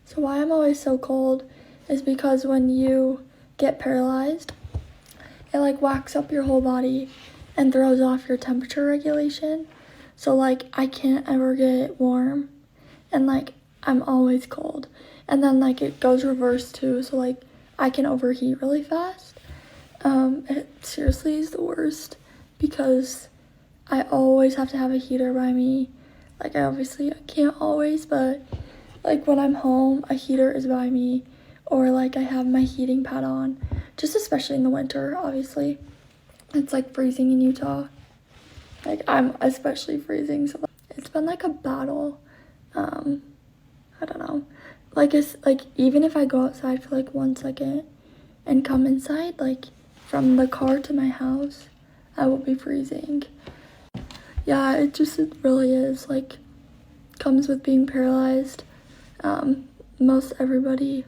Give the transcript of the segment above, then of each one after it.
So why I'm always so cold is because when you get paralyzed, it like whacks up your whole body and throws off your temperature regulation. So like I can't ever get warm and like I'm always cold. And then like it goes reverse too, so like I can overheat really fast. It seriously is the worst because I always have to have a heater by me. Like I can't always, but like when I'm home, a heater is by me, or like I have my heating pad on, just especially in the winter, obviously. It's like freezing in Utah. Like I'm especially freezing, so it's been like a battle. I don't know. Like it's like even if I go outside for like 1 second and come inside, like from the car to my house, I will be freezing. Yeah, it really is like comes with being paralyzed. Most everybody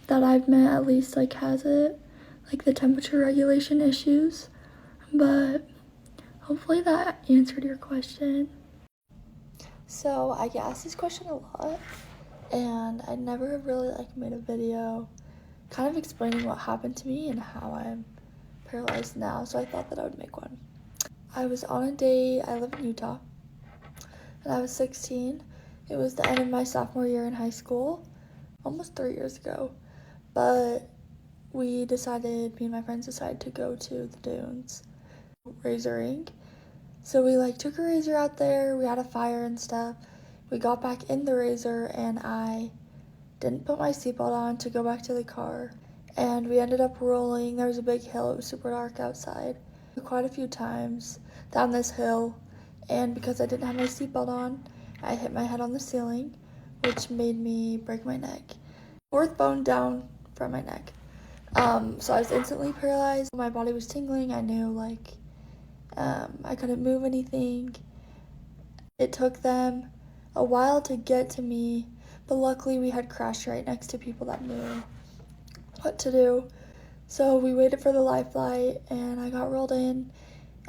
that I've met at least like has it, like the temperature regulation issues. But hopefully that answered your question. So I get asked this question a lot, and I never really like made a video kind of explaining what happened to me and how I'm paralyzed now, so I thought that I would make one. I was on a date. I live in Utah, and I was 16. It was the end of my sophomore year in high school, almost 3 years ago, but me and my friends decided to go to the dunes, razoring. So we like took a razor out there, we had a fire and stuff. We got back in the razor and I didn't put my seatbelt on to go back to the car. And we ended up rolling. There was a big hill, it was super dark outside. Quite a few times down this hill, and because I didn't have my seatbelt on, I hit my head on the ceiling, which made me break my neck. Fourth bone down from my neck. So I was instantly paralyzed. My body was tingling. I knew like I couldn't move anything. It took them a while to get to me, but luckily we had crashed right next to people that knew what to do. So we waited for the life flight and I got rolled in,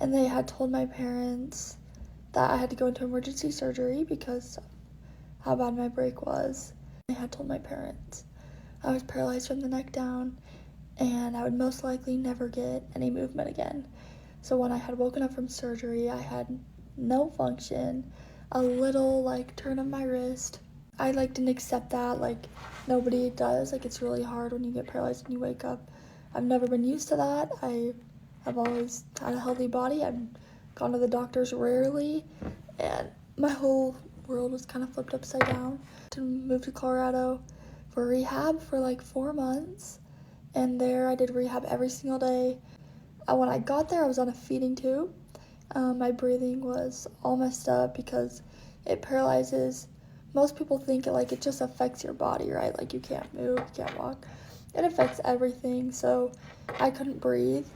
and they had told my parents that I had to go into emergency surgery because how bad my break was. They had told my parents I was paralyzed from the neck down and I would most likely never get any movement again. So when I had woken up from surgery, I had no function, a little like turn of my wrist. I like didn't accept that, like nobody does. Like it's really hard when you get paralyzed and you wake up. I've never been used to that. I have always had a healthy body. I've gone to the doctors rarely, and my whole world was kind of flipped upside down. To move to Colorado for rehab for like 4 months, and there I did rehab every single day. When I got there, I was on a feeding tube. My breathing was all messed up because it paralyzes. Most people think it just affects your body, right? Like you can't move, you can't walk. It affects everything, so I couldn't breathe.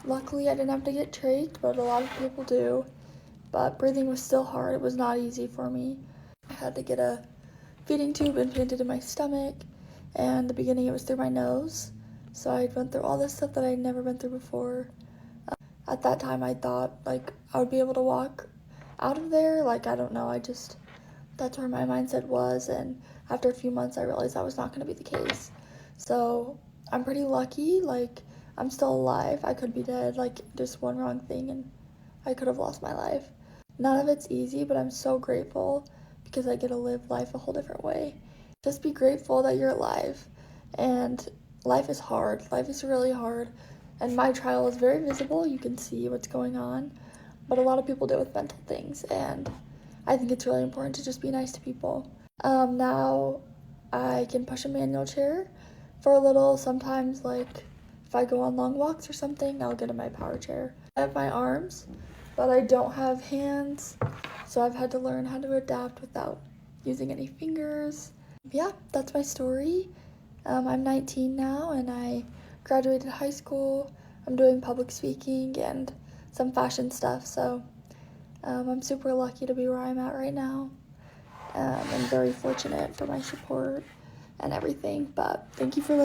Luckily, I didn't have to get trached, but a lot of people do. But breathing was still hard. It was not easy for me. I had to get a feeding tube implanted in my stomach, and in the beginning it was through my nose. So I went through all this stuff that I'd never been through before. At that time, I thought, like, I would be able to walk out of there. Like, I don't know, that's where my mindset was. And after a few months, I realized that was not going to be the case. So I'm pretty lucky. Like, I'm still alive. I could be dead. Like, just one wrong thing, and I could have lost my life. None of it's easy, but I'm so grateful because I get to live life a whole different way. Just be grateful that you're alive. And life is hard. Life is really hard. And my trial is very visible. You can see what's going on. But a lot of people deal with mental things. And I think it's really important to just be nice to people. Now I can push a manual chair for a little. Sometimes, like, if I go on long walks or something, I'll get in my power chair. I have my arms, but I don't have hands. So I've had to learn how to adapt without using any fingers. Yeah, that's my story. I'm 19 now, and I graduated high school. I'm doing public speaking and some fashion stuff, so I'm super lucky to be where I'm at right now. I'm very fortunate for my support and everything, but thank you for listening.